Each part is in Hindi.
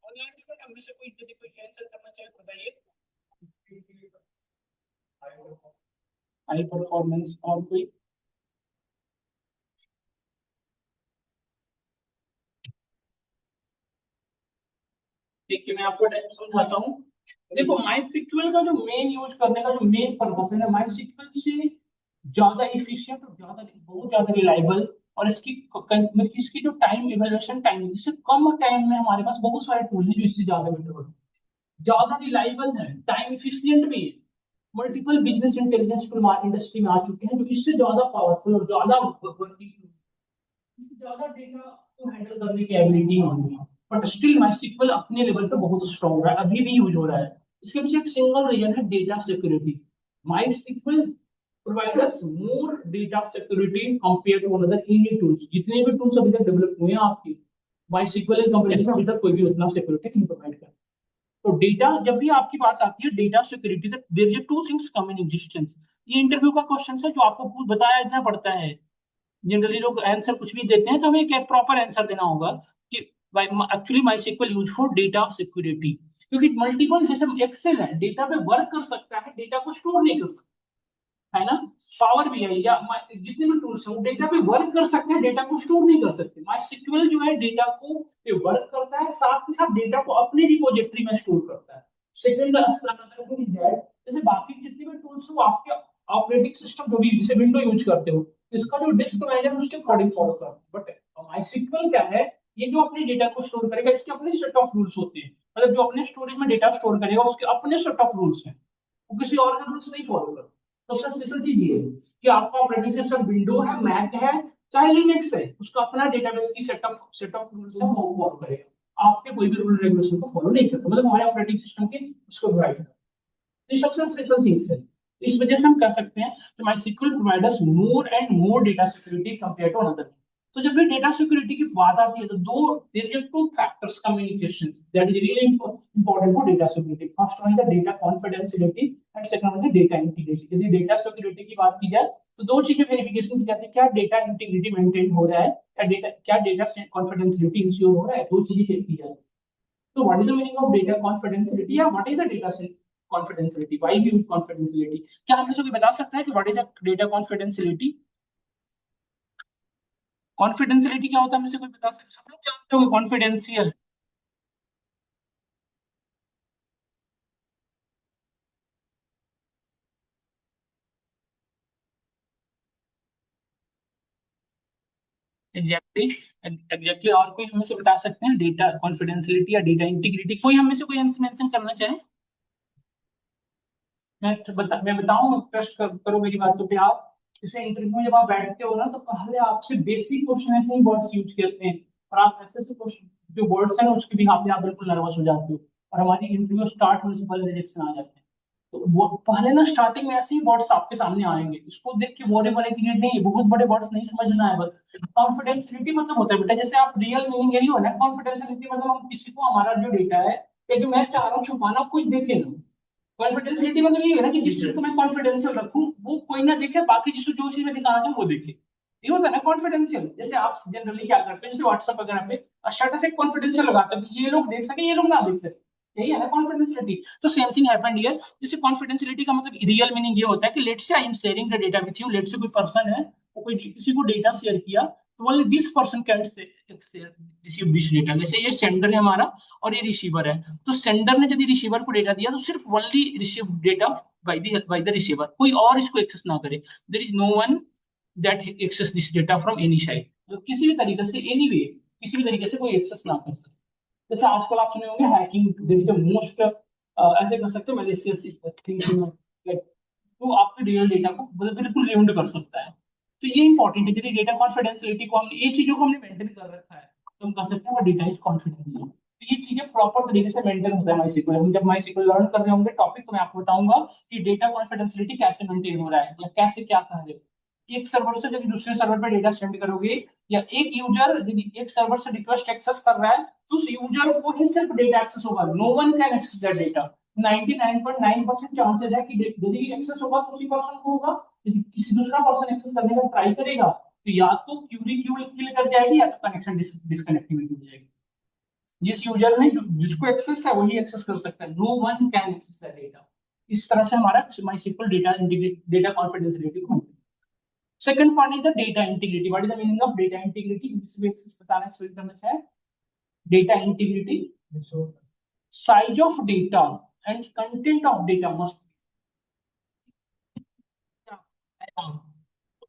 ऑनलाइन स्टूडेंट हम में से कोई यदि कोई आंसर करना चाहे तो बताइए। हाई परफॉर्मेंस और कोई? देखिए मैं आपको समझाता हूँ। देखो माइस्क्ल का जो मेन यूज करने का जो मेन पर्पस है ना, माइस्क्ल से ज्यादा इफिशिएंट और ज्यादा बहुत ज्यादा रिलायबल, और इसकी जो टाइम इवैल्यूएशन टाइम है, इससे कम टाइम में हमारे पास बहुत सारे टूल हैं जो इससे ज्यादा बेटर होते हैं, ज्यादा रिलायबल है, टाइम इफिशिएंट भी है। Multiple business intelligence tool industry में आ चुके हैं जो इससे ज्यादा पावरफुल और ज्यादा वर्किंग, ज्यादा डेटा को हैंडल करने की एबिलिटी होगी। बट स्टिल माइस्क्ल अपने लेवल पे बहुत स्ट्रॉन्ग है, अभी भी यूज हो रहा है। इसके पीछे एक सिंगल रीजन है, data security. MySQL provide us more data security compare to other any tools. जितने भी टूल्स अभी तक डेवलप हुए हैं आपकी, माइस्क्ल इन कंपैरिजन में अभी तक कोई भी उतना सिक्योरिटी नहीं प्रोवाइड कर। तो डेटा जब भी आपकी बात आती है data security, there is two things come in existence. ये इंटरव्यू का क्वेश्चन है जो आपको बताया देना पड़ता है। जनरली लोग आंसर कुछ भी देते हैं तो हमें एक प्रॉपर आंसर देना होगा कि actually MySQL use for data security. क्योंकि मल्टीपल, जैसे एक्सेल है, डेटा पे वर्क कर सकता है, डेटा को स्टोर नहीं कर सकता, है ना। पावर भी है या जितने भी टूल्स हैं वो डेटा पे वर्क कर सकते हैं, डेटा को स्टोर नहीं कर सकते। माई सिक्वल जो है डेटा को पे वर्क करता है, साथ के साथ डेटा को अपने रिपोजिटरी में स्टोर करता है। सेकंड जैसे बाकी जितने भी टूल्स हैं वो आपके ऑपरेटिंग सिस्टम जो भी, जैसे विंडो यूज करते हो, इसका जो डिस्क मैनेजर उसके अकॉर्डिंग फॉलो करते हैं। बट माई सिक्वल क्या है, ये जो अपने डेटा को स्टोर करेगा इसके अपने सेट ऑफ रूल्स होते हैं। मतलब जो अपने स्टोरेज में डेटा स्टोर करेगा उसके अपने सेट ऑफ रूल्स हैं, वो किसी और का रूल्स नहीं फॉलो करता। तो सबसे स्पेशल चीज ये है कि आपका ऑपरेटिंग सिस्टम विंडो है, मैक है, चाहे लिनक्स है, उसका अपना डेटाबेस की सेट ऑफ रूल्स है, वो फॉलो करेगा। आपके कोई भी रूल रेगुलेशन को फॉलो नहीं करता, मतलब हमारे ऑपरेटिंग सिस्टम के उसको प्रोवाइड करता है। तो ये सबसे स्पेशल थिंग्स है। तो इस वजह से हम कह सकते हैं कि MySQL provide us more and more data security compare to another. तो जब भी डेटा सिक्योरिटी की बात आती है तो दो there are two factors communication that is really important for data security. First one is the data confidentiality and second one is data integrity. यदि डेटा सिक्योरिटी की बात की जाए तो दो चीजें वेरिफिकेशन की जाती है, क्या डेटा इंटीग्रिटी मेंटेन हो रहा है, क्या डेटा कॉन्फिडेंशियलिटी इंश्योर हो रहा है, दो चीजें चेक की जाती है। So what is the meaning of data confidentiality या what is the data confidentiality? Why we use confidentiality? क्या आप मुझे बता सकता है कि what is the data confidentiality? Confidentiality क्या होता है, मुझे कोई बता सकता है? सब लोग जानते हो confidential। Exactly exactly. और कोई हमें से बता सकते हैं डेटा कॉन्फिडेंशियलिटी या डेटा इंटीग्रिटी? कोई हमें से कोई आंसर मेंशन करना चाहे? मैं बताऊं, ट्रस्ट करो मेरी बातों पे आप। जैसे इंटरव्यू में जब आप बैठते हो ना तो पहले आपसे बेसिक क्वेश्चन ऐसे ही वर्ड्स यूज करते हैं, और आप ऐसे ऐसे क्वेश्चन जो वर्ड्स हैं ना उसके भी आप बिल्कुल नर्वस हो जाते हो, और हमारी इंटरव्यू स्टार्ट होने से पहले रिजेक्शन आ जाते हैं। तो वो पहले ना स्टार्टिंग में ऐसे ही वर्ड्स आपके सामने आएंगे, इसको देख के बोरे बोरे की नहीं, बहुत बड़े वर्ड्स नहीं समझना है। बस कॉन्फिडेंशियलिटी मतलब होता है बेटा, जैसे आप रियल मीनिंग यही हो ना, कॉन्फिडेंशियलिटी मतलब हम किसी को हमारा जो डेटा है या जो मैं चाह रहा हूँ छुपाना, कुछ देखे ना। कॉन्फिडेंशियलिटी मतलब ये है ना कि जिस चीज को मैं कॉन्फिडेंशियल रखूं वो कोई ना देखे, बाकी जिस जो चीज मैं दिखाना चाहूँ वो देखे। ये होता है ना कॉन्फिडेंशियल। जैसे आप जनरली क्या करते हैं, जैसे व्हाट्सएप वगैरह पे स्टेटस एक कॉन्फिडेंशियल लगाते हैं, ये लोग देख सके ये लोग ना देख सके, यही है ना कॉन्फिडेंशियलिटी। तो सेम थिंग हैपेंड हियर। जैसे कॉन्फिडेंशियलिटी का मतलब रियल मीनिंग ये होता है कि let's say I am sharing the data with you. Let's say कोई पर्सन है, वो कोई किसी को डेटा शेयर किया, तो only this person can receive this data. जैसे ये सेंडर है हमारा और ये रिसीवर है, तो सेंडर ने यदि रिसीवर को डेटा दिया तो सिर्फ only receive data by the receiver, कोई और इसको एक्सेस ना करे। There is no one that access this data from any side. तो किसी भी तरीके से एनी वे किसी भी तरीके से कोई एक्सेस ना कर सके। जैसे आजकल आप सुने होंगे hacking, there is the most ऐसे कर सकते हो मैलिशियस थिंग्स, तो आपके रियल डेटा को बिल्कुल रियूंड कर सकता है। तो ये इंपॉर्टेंट है, यदि डेटा कॉन्फिडेंशियलिटी को हमने ये चीजों को हमने मेंटेन कर रखा है तो हम कह सकते हैं डेटा इज कॉन्फिडेंशियल। तो ये चीजें प्रॉपर तरीके से मेंटेन होता है माइस्क्ल। हम जब माइस्क्ल लर्न कर रहे होंगे टॉपिक तो मैं आपको बताऊंगा कि डेटा कॉन्फिडेंशियलिटी कैसे मेंटेन हो रहा है या कैसे क्या कह रहे हो। एक सर्वर से जब दूसरे सर्वर पे डेटा सेंड करोगे, या एक यूजर यदि एक सर्वर से रिक्वेस्ट एक्सेस कर रहा है तो उस यूजर को ही सिर्फ डेटा एक्सेस होगा, no one can access that data. 99.9% chances है कि यदि एक्सेस होगा तो उसी पर्सन को होगा, यदि किसी दूसरा पर्सन एक्सेस करने का ट्राई करेगा तो या तो क्यूरी क्यू किल कर जाएगी या तो कनेक्शन डिसकनेक्टिविटी हो जाएगी। जिस यूजर ने जिसको एक्सेस है वही एक्सेस कर सकता है, no one can access the data. इस तरह से हमारा MySQL data integrity, data confidentiality को। Second point is the data integrity. What is the meaning of data integrity? जिसमें एक्सेस बताना एक्सप्लेन करना है। Data integrity, size of data and content of data must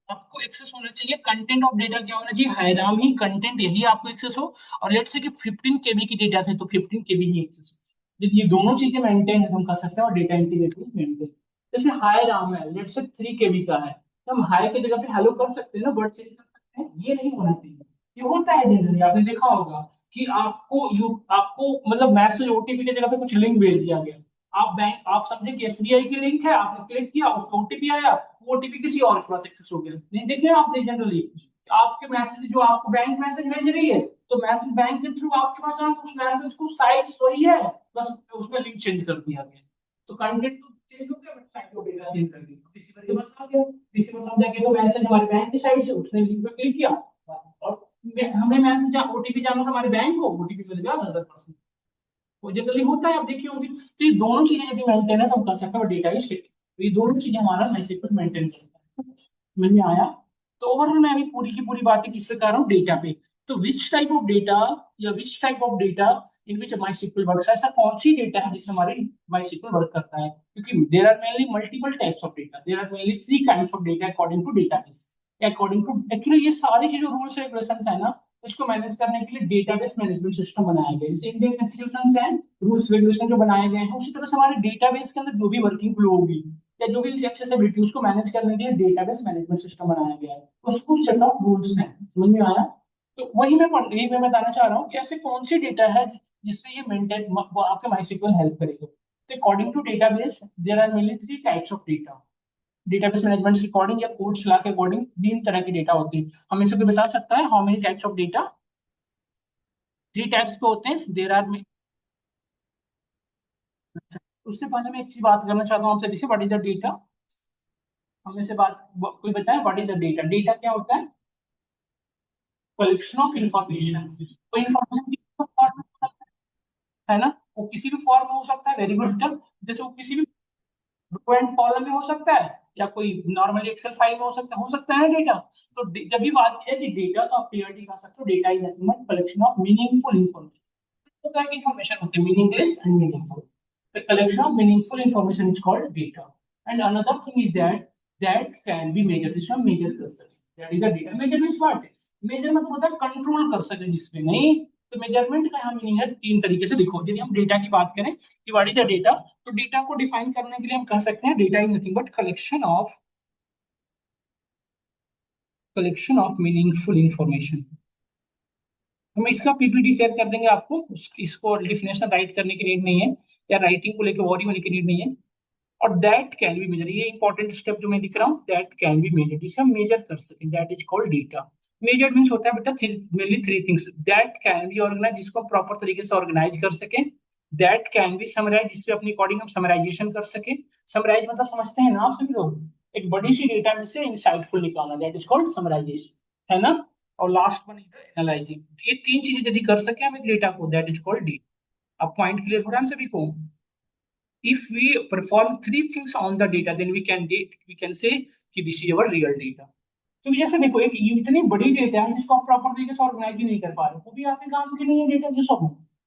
आपको एक्सेस होना चाहिए। कंटेंट ऑफ डेटा क्या होना चाहिए? हायराम ही कंटेंट, यही आपको एक्सेस हो। और लेट्स से कि 15 केबी की डेटा थे तो 15 केबी ही एक्सेस हो। जब ये दोनों चीजें मेंटेन है तो हम कर सकते हैं और डेटा इंटीग्रिटी मेंटेन। जैसे हाई राम है, लेट्स से 3 केबी का है, तो हम हाई की जगह पे हेलो कर सकते हैं ना, वर्ड चेंज कर सकते हैं। ये नहीं होना चाहिए। ये होता है जनरली, आपने देखा होगा कि आपको मतलब मैसेज ओटीपी की जगह पे कुछ लिंक भेज दिया गया। आप समझे कि एसबीआई की लिंक है, आपने क्लिक किया, उसको ओटीपी आया, ओटीपी किसी और के पास एक्सेस हो गया। नहीं देखे आपने जनरली आपके मैसेज जो आपको बैंक मैसेज भेज रही है, तो मैसेज बैंक के थ्रू आपके पास आना, तो उस मैसेज को साइज वही है, बस उसमें लिंक चेंज कर दिया गया। तो कंटेंट तो चेंज हो गया बट साइट को डेटा चेंज कर दी, रिसीवर के पास आ गया। रिसीवर समझा कि तो मैसेज हमारे बैंक की साइड से, उसने लिंक पे क्लिक किया और हमें मैसेज ओटीपी जाना था हमारे बैंक को, ओटीपी मिल गया अदर पर्सन। वो जनरली होता है, आप देखिए होगी। तो ये दोनों चीजें यदि मेंटेन है तो हम कर सकते हैं डेटा इज सेफ। तो ये दोनों चीजें हमारा MySQL मेंटेन करता है। समझ में आया? तो ओवरऑल मैं अभी पूरी की पूरी बातें किस पे कर रहा हूँ? डेटा पे। तो विच टाइप ऑफ डेटा या which type of data in which MySQL works, ऐसा कौन सी डेटा है जिसमें हमारे MySQL वर्क करता है? क्योंकि there are mainly multiple types of data, there are mainly 3 kinds of data according to database. According to actually ये सारी चीजें रूल्स रेगुलेशंस है ना, इसको मैनेज करने के लिए डेटाबेस मैनेजमेंट सिस्टम बनाया गया है। जैसे इंडियन इंस्टीट्यूशंस हैं, रूल्स रेगुलेशन जो बनाए गए हैं, उसी तरह से हमारे डेटाबेस के अंदर जो भी वर्किंग फ्लो होगी या जो भी एक्सेसिबिलिटी, उसको मैनेज करने के लिए डेटाबेस मैनेजमेंट सिस्टम बनाया गया है। उसको सेट ऑफ रूल्स हैं। समझ में आया? तो वही मैं बताना चाह रहा हूँ कि ऐसे कौन सी डेटा है जिसमें ये मेंटेन आपके MySQL हेल्प करेगा। तो according to database there are mainly 3 types of data. Database management के अकॉर्डिंग या कोड्स ला के अकॉर्डिंग 3 तरह के डेटा होते हैं। हमें से कोई बता सकता है how many types of data? 3 types के होते हैं देर आर में। उससे पहले मैं एक चीज बात करना चाहता हूँ आपसे, जैसे व्हाट इज द डेटा। हमें से बात कोई बताए what is the data? Data क्या होता है? Collection of information. तो इंफॉर्मेशन है ना, वो किसी भी फॉर्म में हो सकता है। Very good. जैसे वो किसी भी रो एंड कॉलम में हो सकता है या कोई नॉर्मल एक्सेल फाइल में हो सकता है डेटा। तो जब भी बात की है कि डेटा, तो आप क्लियरली कह सकते हो data is nothing but collection of meaningful information. तो तरह की इंफॉर्मेशन होती है, meaningless and meaningful. The collection of meaningful information is called data. And another thing is that can be measured. जिसमें हम measure कर सकते हैं। That is the data. Measure means what? Measure मतलब होता है कंट्रोल कर सके जिसमें नहीं। तो मेजरमेंट का यहाँ मीनिंग है 3 तरीके से। देखो यदि हम डेटा की बात करें कि व्हाट इज द डेटा, तो डेटा को डिफाइन करने के लिए हम कह सकते हैं data is nothing but collection of meaningful information. हम इसका पीपीटी शेयर कर देंगे आपको। इसको डिफिनेशन राइट करने की नीड नहीं है या राइटिंग को लेकर वॉरी होने की नीड नहीं है। और दैट कैन बी मेजर, ये इंपॉर्टेंट स्टेप जो मैं लिख रहा हूँ, दैट कैन बी मेजर, जिसे हम मेजर कर सकें, that is called data. Measure means होता है बेटा mainly 3 things. That can be organize, जिसको प्रॉपर तरीके से ऑर्गेनाइज कर सकें। दैट कैन बी समराइज, जिससे अपने अकॉर्डिंग हम समराइजेशन कर सकें। समराइज मतलब समझते हैं ना आप सभी लोग, एक बड़ी सी डेटा में से इंसाइटफुल निकालना, दैट इज कॉल्ड समराइजेशन, है ना। और लास्ट वन इज एनालाइजिंग। ये 3 चीजें यदि कर सके हम एक डेटा को, दैट इज कॉल्ड डेटा। अब पॉइंट क्लियर हो रहा है हम सभी को? If we perform 3 things on the data, then we can say कि this is our real data। तो जैसे देखो एक ये इतनी बड़ी डेटा है जिसको आप प्रॉपर तरीके से ऑर्गेनाइज ही नहीं कर पा रहे, वो भी आपके काम की नहीं है डेटा जो सब।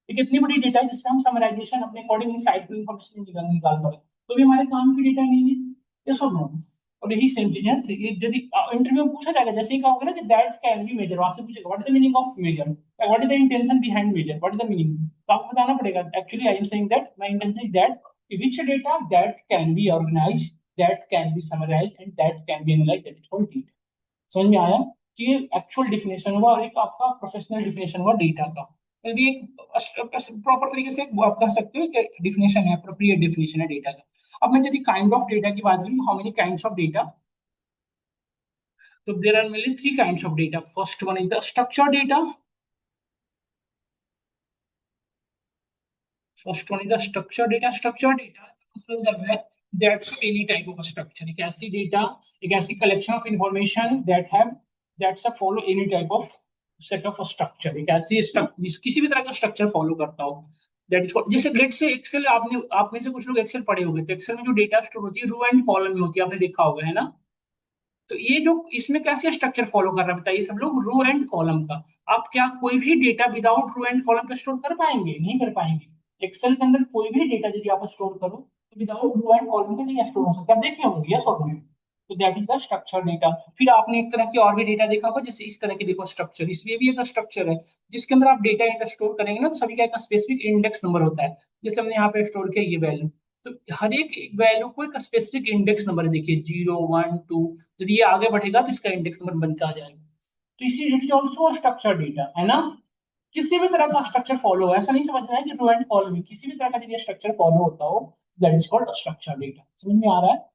एक इतनी बड़ी डेटा है जिसमें हम समराइजेशन अपने अकॉर्डिंग इनसाइटफुल इंफॉर्मेशन निकाल पाए, तो भी हमारे काम की डेटा नहीं है ये सब। और यही सेम चीज है। यदि इंटरव्यू में पूछा जाएगा, जैसे ही कहोगे ना कि दैट कैन बी मेजर, आपसे पूछेगा what is the meaning of measure, what is the intention behind measure, what is the meaning, तो आपको बताना पड़ेगा actually I am saying that my intention is that which data that can be organized, that can be summarized and that can be analyzed, that is called data। समझ में आया कि ये एक्चुअल डिफिनेशन हुआ और एक आपका प्रोफेशनल डिफिनेशन हुआ डेटा का। तो ये प्रॉपर तरीके से आप कह सकते हो कि डिफिनेशन है, अप्रोप्रिएट डिफिनेशन है डेटा का। अब मैं यदि काइंड ऑफ डेटा की बात करूँ, how many kinds of data, तो there are mainly 3 kinds of data. First one is the structure data. First one is the structured data। Structured data मतलब है that's any type of a structure। एक ऐसी डेटा, एक ऐसी collection of information that have that's a follow any type of set of structure, एक ऐसी किसी भी तरह का स्ट्रक्चर फॉलो करता हो, दैट इज कॉल्ड, जैसे लेट से एक्सेल, आपने आप में से कुछ लोग एक्सेल पढ़े होंगे, तो एक्सेल में जो डेटा स्टोर होती है रो एंड कॉलम में होती है, आपने देखा होगा, है ना। तो ये जो इसमें कैसे स्ट्रक्चर फॉलो कर रहा है बताइए सब लोग, रो एंड कॉलम का। आप क्या कोई भी data without row and column पे स्टोर कर पाएंगे? नहीं कर पाएंगे। एक्सेल के अंदर कोई भी डेटा यदि आप स्टोर करो तो विदाउट रो एंड कॉलम पे नहीं स्टोर हो सकता। आप देखे होंगे, यस और नो? तो that is the structure data. फिर आपने एक तरह की और भी डेटा देखा होगा, जैसे इस तरह की, देखो स्ट्रक्चर, इसमें भी एक स्ट्रक्चर है जिसके अंदर आप डेटा स्टोर करेंगे ना, तो सभी का एक स्पेसिफिक इंडेक्स नंबर होता है। जैसे हमने यहाँ पे स्टोर किया ये वैल्यू, तो हर एक वैल्यू को एक स्पेसिफिक इंडेक्स नंबर, देखिए 0 1 2, यदि ये आगे बढ़ेगा तो इसका इंडेक्स नंबर बनता जाएगा। तो इसी it is also structure data, है ना। किसी भी तरह का स्ट्रक्चर फॉलो हो, ऐसा नहीं समझना है कि रो एंड कॉलम, किसी भी तरह का यदि स्ट्रक्चर फॉलो होता हो, that is called structure data. समझ में आ रहा है?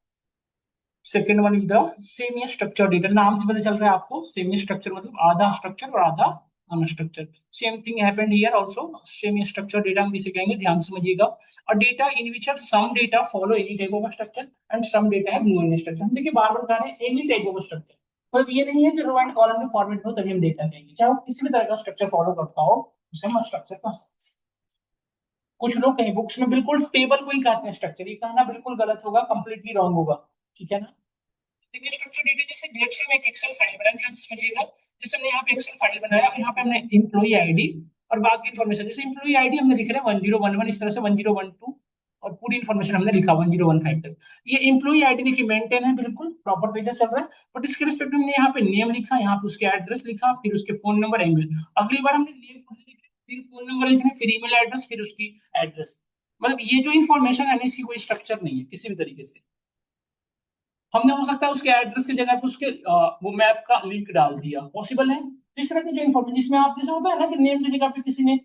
Second one is the semi structure data. नाम से पता चल रहा है आपको, सेमी स्ट्रक्चर मतलब आधा स्ट्रक्चर और आधा unstructure. Same thing happened here also, semi structure data हम इसे कहेंगे, ध्यान से समझिएगा। और data in which are some data follow any type of structure and some data है नो एनी स्ट्रक्चर। देखिए बार बार कह रहे हैं एनी टाइप ऑफ स्ट्रक्चर, मतलब ये नहीं है कि रो एंड कॉलम में फॉर्मेट हो तभी हम डेटा कहेंगे, चाहे वो किसी भी तरह का स्ट्रक्चर फॉलो करता हो उसे हम स्ट्रक्चर कह सकते हैं। कुछ लोग कहीं बुक्स में बिल्कुल टेबल को ही कहते हैं स्ट्रक्चर, ये कहना बिल्कुल गलत होगा, कंप्लीटली रॉन्ग होगा, ठीक है ना। स्ट्रक्चर डेटा, जैसे लेट्स से मैं एक एक्सेल फाइल बनाया, ध्यान से समझिएगा। जैसे हमने यहाँ पे एक्सेल फाइल बनाया, यहाँ पे हमने एम्प्लॉई आईडी और बाकी इन्फॉर्मेशन, जैसे एम्प्लॉई आईडी हमने लिख रहे हैं 1011, इस तरह से 1012, और पूरी इन्फॉर्मेशन हमने लिखा 1015 तक। ये एम्प्लॉई आईडी देखिए मेंटेन है, बिल्कुल प्रॉपर तरीके से चल रहा है। बट इसके रिस्पेक्ट में हमने यहाँ पे नेम लिखा, यहाँ पे उसके एड्रेस लिखा, फिर उसके फोन नंबर, ईमेल। अगली बार हमने नेम लिखा, फिर फोन नंबर लिखना, फिर ईमेल एड्रेस, फिर उसकी एड्रेस। मतलब ये जो इन्फॉर्मेशन है ना, इसकी कोई स्ट्रक्चर नहीं है किसी भी तरीके से। हमने हो सकता है उसके एड्रेस की जगह पे उसके वो मैप का लिंक डाल दिया, पॉसिबल है। तीसरा की जो इन्फॉर्मेशन जिसमें आप जैसे होता है ना कि नेम की जगह पे किसी ने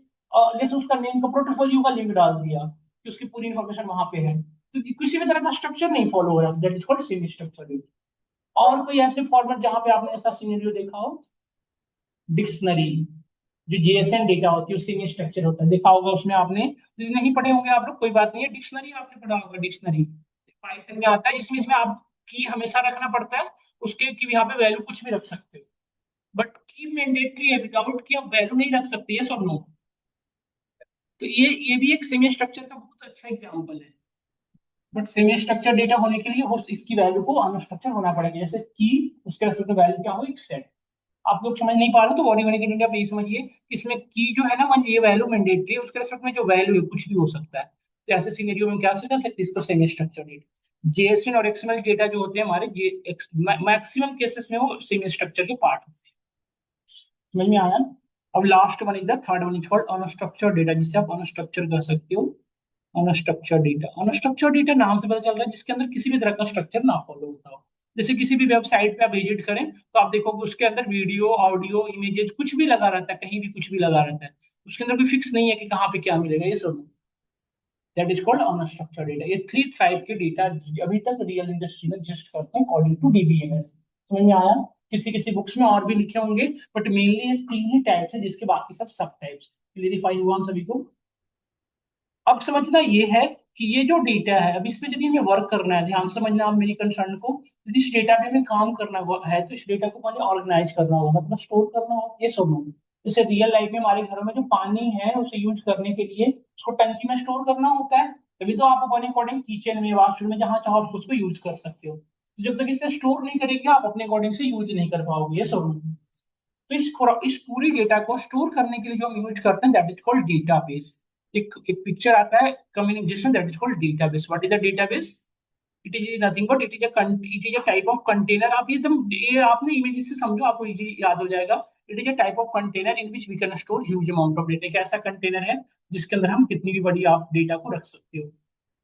जैसे उसका नेम का पोर्टफोलियो का लिंक डाल दिया कि उसकी पूरी इन्फॉर्मेशन वहां पे है, तो किसी भी तरह का स्ट्रक्चर नहीं फॉलो हो रहा, that is called semi structure. और कोई ऐसे फॉर्मेट जहां पे आपने ऐसा सिनेरियो देखा हो? डिक्शनरी, जो जेएसएन डेटा होती है सेमी स्ट्रक्चर होता है, देखा होगा उसमें आपने। नहीं पढ़े होंगे आप लोग, कोई बात नहीं है, डिक्शनरी आपने पढ़ा होगा, डिक्शनरी पाइथन में आता है, इसमें आप की हमेशा रखना पड़ता है, उसके की यहाँ पे वैल्यू कुछ भी रख सकते हो, बट की मैंडेटरी है, विदाउट की आप वैल्यू नहीं रख सकते, ये सब नो। तो ये भी एक सेमी स्ट्रक्चर का बहुत अच्छा एग्जांपल है। बट सेमी स्ट्रक्चर डेटा होने के लिए इसकी वैल्यू को अनस्ट्रक्चर होना पड़ेगा, जैसे की, उसके रेस्पेक्ट में वैल्यू क्या हो, एक सेट। आप लोग समझ नहीं पा रहे हो तो बॉडी वन के आप ये समझिए, इसमें की जो है ना, वन ये वैल्यू मैंडेटरी है, उसके रेस्पेक्ट में जो वैल्यू है कुछ भी हो सकता है। तो ऐसे सिनेरियो में क्या से कर सकते हैं इसको, सेमी स्ट्रक्चर डेटा। जेएसएन और एक्सएमएल डेटा जो होते हैं हमारे, मैक्सिमम केसेस में वो सेमी स्ट्रक्चर के पार्ट होते हैं। समझ में आया? अब last one is the third one is called unstructured data, जिसे आप अनस्ट्रक्चर कह सकते हो। अनस्ट्रक्चर डेटा, अनस्ट्रक्चर डेटा नाम से पता चल रहा है जिसके अंदर किसी भी तरह का स्ट्रक्चर ना फॉलो होता हो। जैसे किसी भी वेबसाइट पे आप विजिट करें तो आप देखोगे उसके अंदर वीडियो, ऑडियो, इमेजेस कुछ भी लगा रहता है, कहीं भी कुछ भी लगा रहता है, उसके अंदर कोई फिक्स नहीं है कि कहाँ पे क्या मिलेगा, ये सब। That is called unstructured data. ये थ्री टाइप के डेटा अभी तक रियल इंडस्ट्री में एग्जिस्ट करते हैं अकॉर्डिंग टू डीबीएमएस। समझ में आया? किसी किसी बुक्स में और भी लिखे होंगे, बट मेनली ये तीन ही टाइप्स है, जिसके बाकी सब सब टाइप्स क्लियरिफाई हुआ हम सभी को। अब समझना ये है कि ये जो डेटा है, अब इस पे यदि हमें वर्क करना है, ध्यान से समझना आप मेरी कंसर्न को, यदि इस डेटा पे हमें काम करना है तो इस डेटा को पहले ऑर्गेनाइज करना होगा, मतलब स्टोर करना होगा, ये सब होगा। जैसे रियल लाइफ में हमारे घरों में जो पानी है उसे यूज करने के लिए उसको टंकी में स्टोर करना होता है, तभी तो आप अपने अकॉर्डिंग किचन में, वॉशरूम में, जहां चाहो आप उसको यूज कर सकते हो। तो जब तक इसे स्टोर नहीं करेंगे आप अपने अकॉर्डिंग से यूज नहीं कर पाओगे, ये सब। तो इस पूरी डेटा को स्टोर करने के लिए जो हम यूज करते हैं दैट इज कॉल्ड डेटाबेस। एक पिक्चर आता है communication, that is called database. What is the database? It is nothing but it is a type of container. आप एकदम ये आपने इमेज से समझो, आपको इजी याद हो जाएगा। It is a type of container in which we can store huge amount of data. एक ऐसा कंटेनर है जिसके अंदर हम कितनी भी बड़ी आप डेटा को रख सकते हो।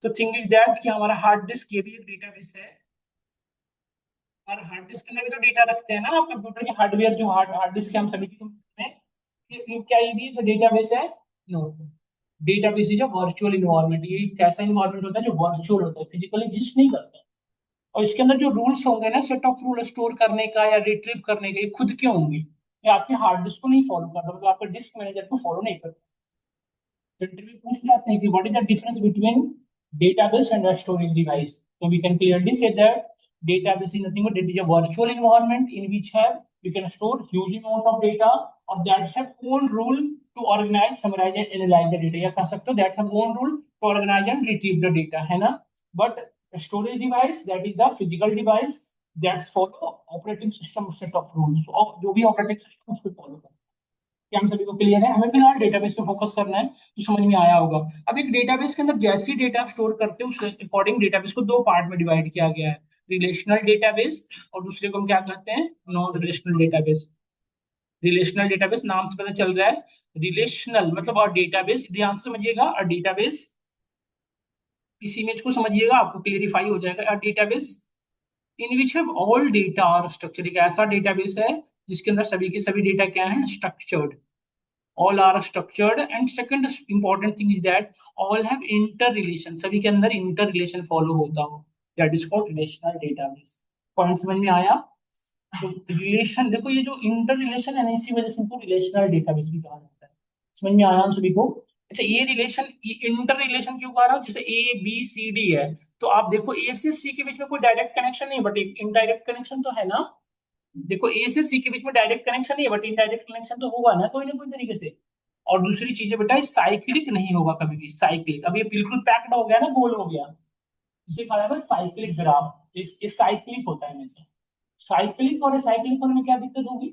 तो थिंग इज दैट कि हमारा हार्ड डिस्क ये भी एक डेटाबेस है, और हार्ड डिस्क के अंदर भी तो डेटा रखते हैं ना आप, कंप्यूटर के हार्डवेयर जो हार्ड हार्ड डिस्क हम सभी के में, क्या ये भी तो डेटाबेस है? No. Database is a virtual environment. ये एक ऐसा इन्वायरमेंट होता है जो वर्चुअल होता है, फिजिकली एग्जिस्ट नहीं करता। और इसके अंदर जो रूल्स होंगे ना, सेट ऑफ रूल स्टोर करने का या रिट्रीव करने का, ये खुद के होंगे, ये आपके हार्ड डिस्क को नहीं फॉलो करता, मतलब आपके डिस्क मैनेजर को फॉलो नहीं करता। तो इंटरव्यू पूछ जाते हैं कि what is the difference between database and storage device, so we can clearly say that database is nothing but it is a virtual environment in which have You can store huge amount of data or that have own rule to organize, summarize and analyze the data. या कह सकते हो that have own rule to organize and retrieve the data, है ना? But a storage device, that is the physical device that's follow operating system set of rules. So जो भी operating system उसको follow करता है। क्या हम सभी को क्लियर है? हमें फिलहाल डेटाबेस पे फोकस करना है, तो समझ में आया होगा। अब एक डेटाबेस के अंदर जैसी डेटा स्टोर करते हैं उस अकॉर्डिंग डेटाबेस को दो पार्ट में डिवाइड किया गया है, रिलेशनल डेटाबेस और दूसरे को हम क्या कहते हैं, non relational database. Relational database नाम से पता चल रहा है, रिलेशनल मतलब और डेटाबेस, ध्यान से समझिएगा। और डेटाबेस, इस इमेज को समझिएगा, आपको क्लियरिफाई हो जाएगा। और database in which have all data और स्ट्रक्चर, एक ऐसा डेटाबेस है जिसके अंदर सभी के सभी डेटा क्या है, structured, all are structured। and second important thing is that all have interrelation, सभी के अंदर interrelation follow होता हो, that is called relational database। Point समझ में आया? तो रिलेशन, देखो ये जो इंटर रिलेशन है ना, इसी वजह से इनको रिलेशनल डेटाबेस भी कहा जाता है। समझ में आया हम सभी को? अच्छा, ये रिलेशन, ये इंटर रिलेशन क्यों कह रहा हूँ? जैसे ए बी सी डी है, तो आप देखो ए से सी के बीच में कोई डायरेक्ट कनेक्शन नहीं, बट एक इनडायरेक्ट कनेक्शन तो है ना। देखो ए से सी के बीच में डायरेक्ट कनेक्शन नहीं है, बट इनडायरेक्ट कनेक्शन तो होगा ना कोई तरीके से। और दूसरी चीज है बेटा, साइक्लिक नहीं होगा कभी भी, साइक्लिक। अब ये बिल्कुल पैक्ड हो गया ना, गोल हो गया, इसे कहा जाता है साइक्लिक ग्राफ। ये साइक्लिक होता है हमेशा। साइक्लिक और साइक्लिक होने में क्या दिक्कत होगी,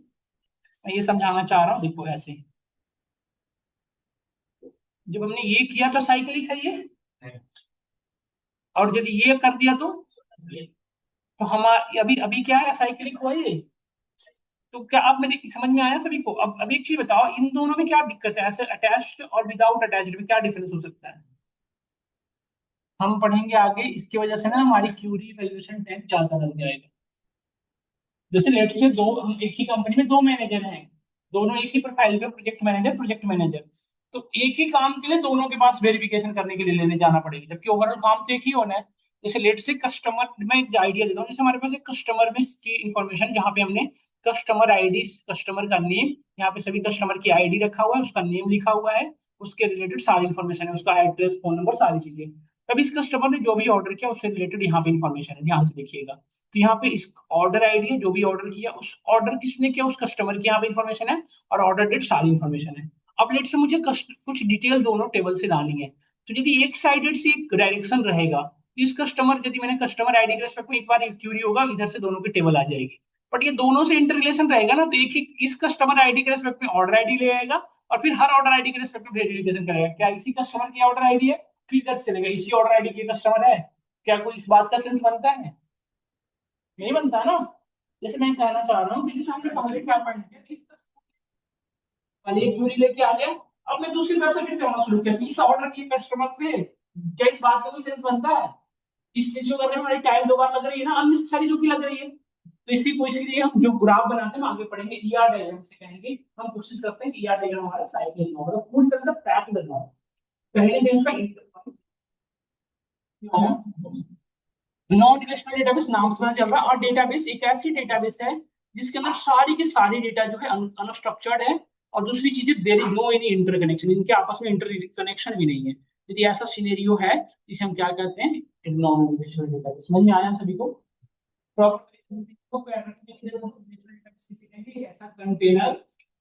मैं ये समझाना चाह रहा हूँ। देखो ऐसे, जब हमने ये किया तो साइक्लिक है ये, और यदि ये कर दिया तो हमारा अभी अभी क्या है, साइक्लिक हुआ ये। तो क्या अब मेरे समझ में आया सभी को? अब एक चीज बताओ, इन दोनों में क्या दिक्कत है, ऐसे अटैच्ड और विदाउट अटैच्ड में क्या डिफरेंस हो सकता है, हम पढ़ेंगे आगे। इसकी वजह से ना हमारी क्यूरी वैल्यूएशन टाइम ज्यादा लग जाएगा। जैसे लेट्स से दो, हम एक ही कंपनी में दो मैनेजर हैं, दोनों एक ही प्रोफाइल पे, प्रोजेक्ट मैनेजर, तो एक ही काम के लिए दोनों के पास वेरिफिकेशन करने के लिए लेने जाना पड़ेगा, जबकि ओवरऑल काम तो एक ही होना है। जैसे लेट से कस्टमर, मैं एक आइडिया देता हूँ। जैसे हमारे पास एक कस्टमर में की इंफॉर्मेशन, जहाँ पे हमने कस्टमर आईडी, कस्टमर का नेम, यहाँ पे सभी कस्टमर की आईडी रखा हुआ है, उसका नेम लिखा हुआ है, उसके रिलेटेड सारी इंफॉर्मेशन है, उसका एड्रेस, फोन नंबर, सारी चीजें। तब इस कस्टमर ने जो भी ऑर्डर किया उससे रिलेटेड यहाँ पे इंफॉर्मेशन है, ध्यान से देखिएगा। तो यहाँ पे इस ऑर्डर आईडी है, जो भी ऑर्डर किया, उस ऑर्डर किसने किया, उस कस्टमर की यहाँ पे इंफॉर्मेशन है, और ऑर्डर डेट, सारी इंफॉर्मेशन है। अब लेट से मुझे कुछ डिटेल दोनों टेबल से लानी है, तो यदि एक साइडेड से एक डायरेक्शन रहेगा, तो इस कस्टमर, यदि मैंने कस्टमर आईडी के रेस्पेक्ट में एक बार क्यूरी होगा, इधर से दोनों की टेबल आ जाएगी। बट ये दोनों से इंटर रिलेशन रहेगा ना, तो एक ही इस कस्टमर आईडी के रेस्पेक्ट में ऑर्डर आईडी ले आएगा, और फिर हर ऑर्डर आईडी के रेस्पेक्ट में वेरिफिकेशन करेगा, क्या इसी कस्टमर की ऑर्डर आईडी है, फिर इधर से चलेगा इसी ऑर्डर आईडी के कस्टमर है। क्या कोई इस बात का सेंस बनता है? नहीं बनता ना। जैसे मैं कहना चाह रहा हूँ कि जैसे हमने पहले क्या पढ़ लिया, पहले एक क्यूरी लेके आ गया, अब मैं दूसरी वेबसाइट पे करना शुरू किया, इस ऑर्डर किए कस्टमर पे, क्या इस बात का कोई सेंस बनता है? इस चीज को करने में हमारी टाइम दो बार लग रही है ना, अननेसेसरी जो की लग रही है। तो इसी को, इसीलिए हम जो ग्राफ बनाते हैं, हम आगे पढ़ेंगे ईआर डायग्राम से कहेंगे, हम कोशिश करते हैं कि ईआर डायग्राम हमारा साइक्लिक ना हो, पूरी तरह से पैक करना हो। पहले दिन का नॉन रिलेशनल डेटाबेस नाम से पता चल रहा है। और डेटाबेस एक ऐसी डेटाबेस है जिसके अंदर सारी की सारी डेटा जो है अनस्ट्रक्चर्ड है, और दूसरी चीजें there is no any interconnection, इनके आपस में इंटरकनेक्शन भी नहीं है। यदि ऐसा सिनेरियो है, इसे हम क्या कहते हैं, नॉन रिलेशनल डेटाबेस। समझ में आया सभी को? ऐसा कंटेनर,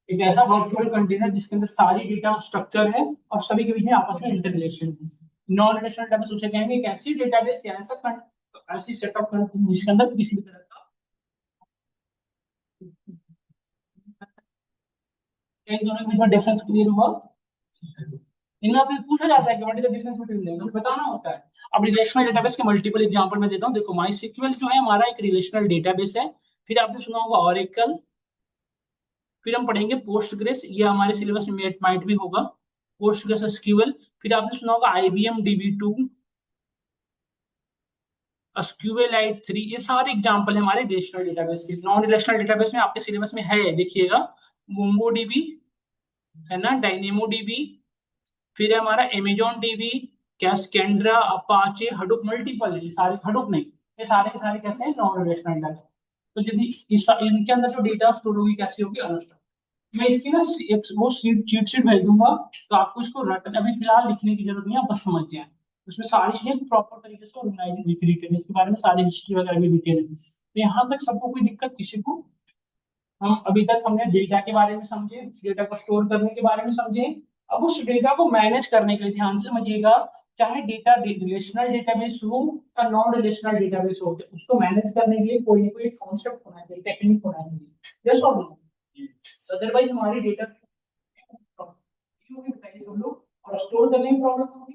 एक ऐसा वर्चुअल कंटेनर जिसके अंदर सारी डेटा स्ट्रक्चर है और सभी के बीच में आपस में इंटर रिलेशन है। नॉन रिलेशनल डेटाबेस उसे कहेंगे एक ऐसी डेटाबेस या ऐसी सेट ऑफ जिसके अंदर किसी भी तरह का इन दोनों के बीच में डिफरेंस क्लियर हुआ। इनमें आपसे पूछा जाता है कि what is the difference between them, तो बताना होता है। अब रिलेशनल डेटाबेस के मल्टीपल एग्जांपल मैं देता हूं। देखो माइस्क्यूएल जो है हमारा एक रिलेशनल डेटाबेस है, फिर आपने सुना होगा ऑरेकल, फिर हम पढ़ेंगे पोस्टग्रेस, ये हमारे सिलेबस में माइट भी होगा, पोस्टग्रेस एसक्यूएल। फिर आपने सुना होगा आईबीएम डीबी2, एसक्यूएलाइट 3, ये सारे एग्जांपल है हमारे रिलेशनल डेटाबेस के। नॉन रिलेशनल डेटाबेस में आपके सिलेबस में है, देखिएगा, मोंगोडीबी है ना, डायनेमो डीबी, फिर है हमारा Amazon DB, Cassandra, Apache, Hadoop, multiple है, ये सारे हडूप नहीं, ये सारे के सारे कैसे हैं, नॉन रिलेशनल डेटाबेस। तो यदि इनके अंदर जो डेटा स्टोर होगी कैसी होगी, अनस्ट्रक्चर्ड। मैं इसकी ना एक वो चीट शीट भेज दूंगा, तो आपको इसको रटन अभी फिलहाल लिखने की जरूरत नहीं है, बस समझ जाए। उसमें सारी चीजें प्रॉपर तरीके से ऑर्गेनाइज लिखी है, इसके बारे में सारी हिस्ट्री वगैरह भी लिखे हैं। तो यहाँ तक सबको कोई दिक्कत किसी को हम अभी तक हमने डेटा के बारे में समझे, उस डेटा को स्टोर करने के बारे में समझे। अब उस डेटा को मैनेज करने के लिए ध्यान से समझिएगा, चाहे डेटा रिलेशनल डेटाबेस हो या नॉन रिलेशनल डेटाबेस हो, उसको मैनेज करने के लिए कोई ना कोई कॉन्सेप्ट होना चाहिए, टेक्निक होना चाहिए। यस और नो? अदरवाइज हमारी डेटा बताइए सब लोग, और स्टोर करने में प्रॉब्लम होगी।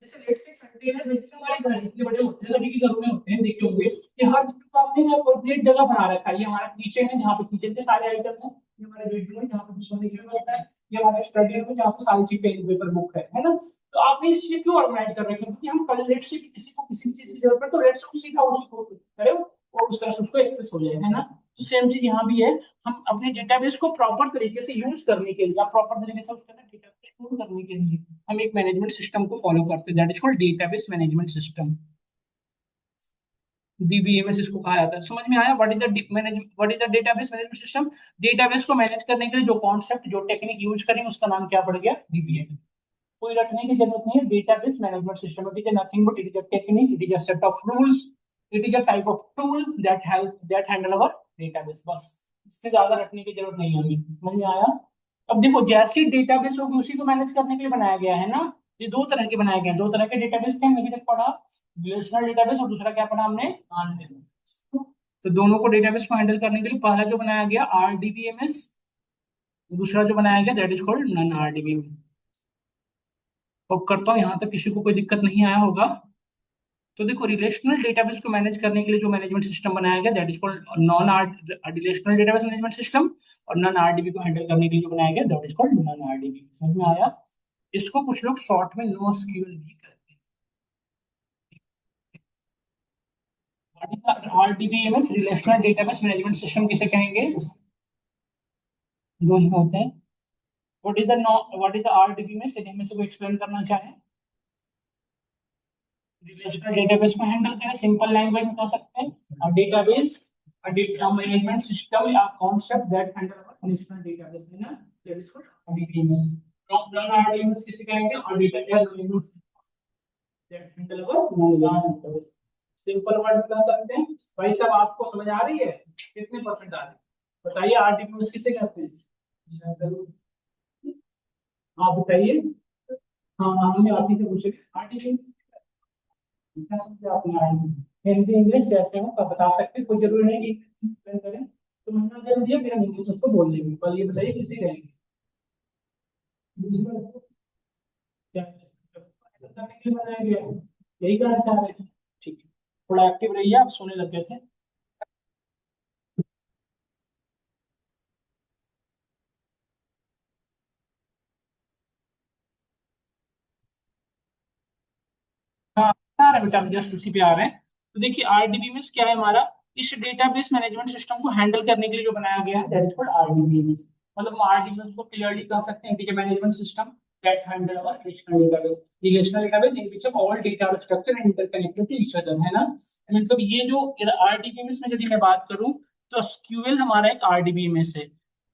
जैसे लेट्स से कंटेनर, जैसे हमारे घर इतने बड़े होते हैं, सभी के घरों में होते हैं, देखे होंगे कि हर चीज को आपने कंप्लीट जगह बना रखा है। ये हमारा किचन है जहाँ पे किचन के सारे आइटम है, ये हमारा बेडरूम है जहाँ पे सोने की व्यवस्था है, ये हमारा स्टडी रूम है जहाँ पे सारी चीजें, पेपर, बुक है ना। तो आपने इस चीज क्यों ऑर्गेनाइज कर रखे हैं? क्योंकि हम कल लेट से किसी को किसी चीज की जरूरत है तो लेट से उसी का उसी को करे और उस तरह से उसको एक्सेस हो जाए, है ना। तो सेम चीज यहाँ भी है। हम अपने डेटाबेस को प्रॉपर तरीके से यूज करने के लिए या प्रॉपर तरीके से उसके अंदर डेटा को स्टोर करने के लिए हम एक मैनेजमेंट सिस्टम को फॉलो करते हैं, that is called database management system, DBMS इसको कहा जाता है। समझ में आया? What is the what is the database management system? Database को मैनेज करने के लिए जो कॉन्सेप्ट, जो टेक्निक यूज करेंगे उसका नाम क्या पड़ गया? डीबीएमएस। कोई रटने की जरूरत नहीं है। Database management system it is nothing but it is a technique, it is a set of rules, it is a type of tool that handle our database. बस इससे ज्यादा रटने की जरूरत नहीं होगी। समझ में आया? अब देखो, जैसी डेटाबेस होगी उसी को मैनेज करने के लिए बनाया गया है ना। ये दो तरह के बनाए गए हैं, दो तरह के डेटाबेस थे हमने अभी तक पढ़ा, रिलेशनल डेटाबेस और दूसरा क्या पढ़ा हमने? नॉन। तो दोनों को डेटाबेस को हैंडल करने के लिए पहला जो बनाया गया आरडीबीएमएस, दूसरा जो बनाया गया that is called non RDBMS. अब करता हूँ यहाँ तक किसी को कोई दिक्कत नहीं आया होगा। तो देखो, रिलेशनल डेटाबेस को मैनेज करने के लिए जो मैनेजमेंट सिस्टम बनाया गया that is called non are relational database management system, और नॉन आरडीबी को हैंडल करने के लिए जो बनाया गया that is called non RDB. समझ में आया? इसको कुछ लोग शॉर्ट में नो एसक्यूएल भी कहते हैं। RDBMS relational database management system किसे कहेंगे? दो ही होते हैं। What is the RDBMS? इनमें से कोई एक्सप्लेन करना चाहे? रिलेशनल डेटाबेस को हैंडल करें, सिंपल लैंग्वेज में कह सकते हैं। और database a data management system या concept that handle our relational database है ना, that is called RDBMS। non-RDBMS किसे कहेंगे? और database management that handle our non-database। Simple word में कह सकते हैं। भाई साहब आपको समझ आ रही है? कितने परसेंट आ रही है बताइए? RDBMS किसे कहते हैं? आप बताइए। हाँ, हमने आप ही से पूछे RDBMS क्या समझे आपने? हिंदी इंग्लिश जैसे हो तब बता सकते, कोई जरूरी नहीं कि एक्सप्लेन करें। तो महीना जल्द दिया फिर हम इंग्लिश उसको बोल देंगे। कल ये बताइए किसी रहेंगे क्या करने के लिए बनाया गया है? यही कहना चाह रहे थे। ठीक है, थोड़ा एक्टिव रहिए, आप सोने लग गए थे। हाँ, आ रहा है बेटा, जस्ट उसी पे आ रहे हैं। तो देखिए, आरडीबीएमएस क्या है हमारा? इस डेटाबेस मैनेजमेंट सिस्टम को हैंडल करने के लिए जो बनाया गया है दैट इज कॉल्ड आरडीबीएमएस। मतलब आरडीबीएमएस को क्लियरली कह सकते हैं, it is a management system that handle our relational database. Relational database in which all data are structure and interconnected to each other, है ना। मतलब ये जो आरडीबीएमएस में यदि मैं बात करूं तो एसक्यूएल हमारा एक आरडीबीएमएस है।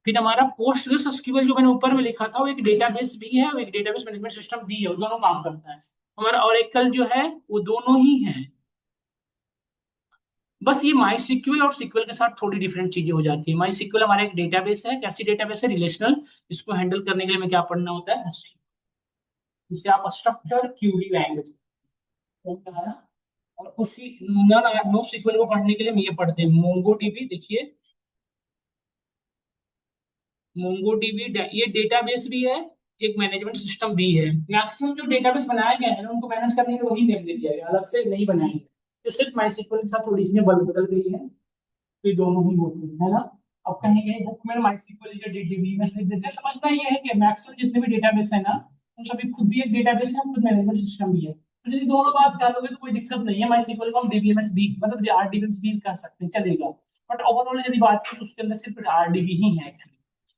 फिर हमारा पोस्टग्रेस एसक्यूएल जो मैंने ऊपर में लिखा था वो एक डेटाबेस भी है और एक डेटाबेस मैनेजमेंट सिस्टम भी है, वो दोनों काम करता है हमारा। ऑरेकल जो है वो दोनों ही है। बस ये माई सिक्वल और सिक्वल के साथ थोड़ी डिफरेंट चीजें हो जाती है। माई सिक्वल हमारा एक डेटाबेस है, कैसी डेटाबेस है? रिलेशनल। इसको हैंडल करने के लिए हमें क्या पढ़ना होता है? जिसे आप स्ट्रक्चर क्यूरी लैंग्वेज, और उसी नो सिक्वल को पढ़ने के लिए हम ये पढ़ते हैं मोंगो डीबी। देखिए, मोंगो डीबी ये डेटाबेस भी है, एक मैनेजमेंट सिस्टम भी है। मैक्सिमम जो डेटाबेस बनाए गए हैं ना उनको मैनेज करने के लिए वही नेम दे दिया गया, अलग से नहीं बनाएंगे। तो सिर्फ माई सिक्वल के साथ थोड़ी सी बल बदल गई है, तो ये दोनों ही होते हैं, है ना। अब कहीं कहीं बुक में माइस्क्ल डीबी में लिख देते हैं। समझना ये है कि मैक्सिमम जितने भी डेटाबेस है ना उन सभी खुद भी एक डेटाबेस है, खुद मैनेजमेंट सिस्टम भी है। तो यदि दोनों बात कर लोगे तो कोई दिक्कत नहीं है। माइस्क्ल को हम डीबीएमएस भी मतलब आरडीबीएमएस भी कह सकते हैं, चलेगा। बट ओवरऑल यदि बात करें तो उसके अंदर सिर्फ आरडीबी ही है एक्चुअली।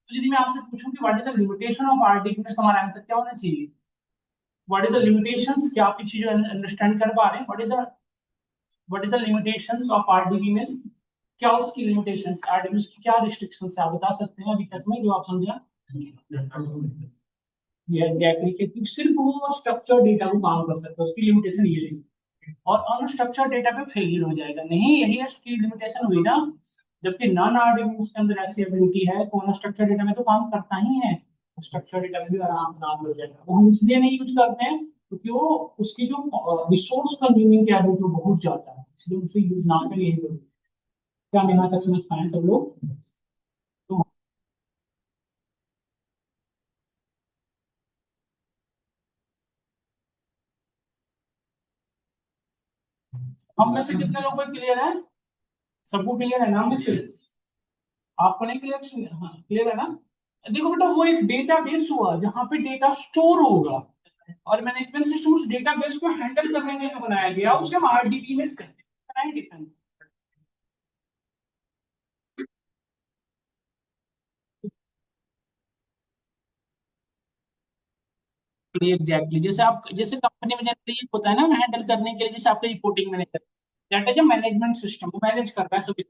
तो यदि मैं आपसे पूछूं कि what is the limitation of RDBMS, तो हमारा आंसर क्या होना चाहिए? What is the limitations? क्या आप ये चीज अंडरस्टैंड कर पा रहे हैं? What is the limitations of RDBMS? क्या उसकी लिमिटेशंस, आरडीबीएमएस की क्या रिस्ट्रिक्शंस है, आप बता सकते हैं अभी तक में जो आप समझा? ये एग्जैक्टली कि सिर्फ वो स्ट्रक्चर डेटा को काम कर सकता है, उसकी लिमिटेशन ये है। और अनस्ट्रक्चर्ड डेटा पे फेलियर हो जाएगा, नहीं यही है उसकी लिमिटेशन हुई ना। जबकि नॉन आरडीबीएमएस के अंदर ऐसी एबिलिटी है, कौन स्ट्रक्चर डेटा में तो काम करता ही है, स्ट्रक्चर डेटा भी आराम काम हो जाएगा। वो हम इसलिए नहीं यूज करते हैं क्योंकि वो उसकी जो रिसोर्स कंज्यूमिंग की एबिलिटी बहुत ज्यादा है, इसलिए उसे यूज ना करें यही करो। क्या हम यहाँ तक समझ पाए सब लोग? तो हम में से कितने लोगों को क्लियर है? सबको क्लियर है ना में से? आपको नहीं क्लियर? हाँ क्लियर है ना? देखो बेटा, वो एक डेटाबेस हुआ जहां पे डेटा स्टोर होगा, और मैनेजमेंट सिस्टम उस डेटाबेस को हैंडल करने के लिए बनाया गया, उसे हम आरडीबीएमएस कहते हैं। डिफरेंस एग्जैक्टली जैसे आप, जैसे कंपनी में जनरली होता है ना हैंडल करने के लिए, जैसे आपका reporting manager, that is a management system, वो मैनेज कर रहा है सभी।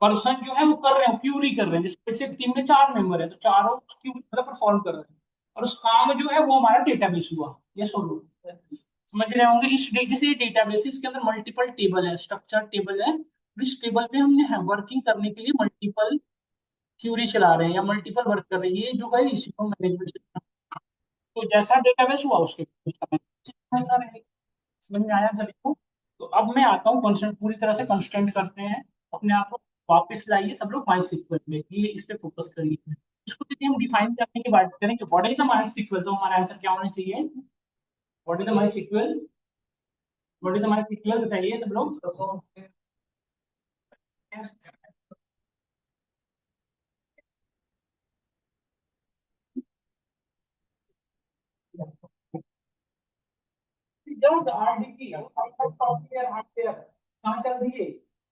पर्सन जो है वो कर रहे हैं, क्यूरी कर रहे हैं, जैसे टीम में 4 मेंबर है तो चारों क्यूरी मतलब परफॉर्म कर रहे हैं, और उस काम जो है वो हमारा डेटाबेस हुआ। ये सोलो समझ रहे होंगे। जैसे डेटाबेस है, इसके अंदर मल्टीपल टेबल है, स्ट्रक्चर टेबल है, और इस टेबल पे हमने वर्किंग करने के लिए मल्टीपल क्यूरी चला रहे हैं या मल्टीपल वर्क कर रहे हैं, ये जो है इसी को मैनेजमेंट सिस्टम। तो जैसा डेटाबेस हुआ उसके उसका management ऐसा रहेगा। समझ में आया सभी को? तो अब मैं आता हूँ कंस्ट्रक्ट, पूरी तरह से कंस्ट्रक्ट करते हैं अपने आप को, वापस लाइए सब लोग माई सीक्वल में, ये इस पे फोकस करिए। इसको यदि हम डिफाइन करने की बात करें कि what is the MySQL, तो हमारा आंसर क्या होना चाहिए? What is the MySQL? What is the MySQL बताइए सब लोग। just RDP, software hardware, कहाँ चल रही है?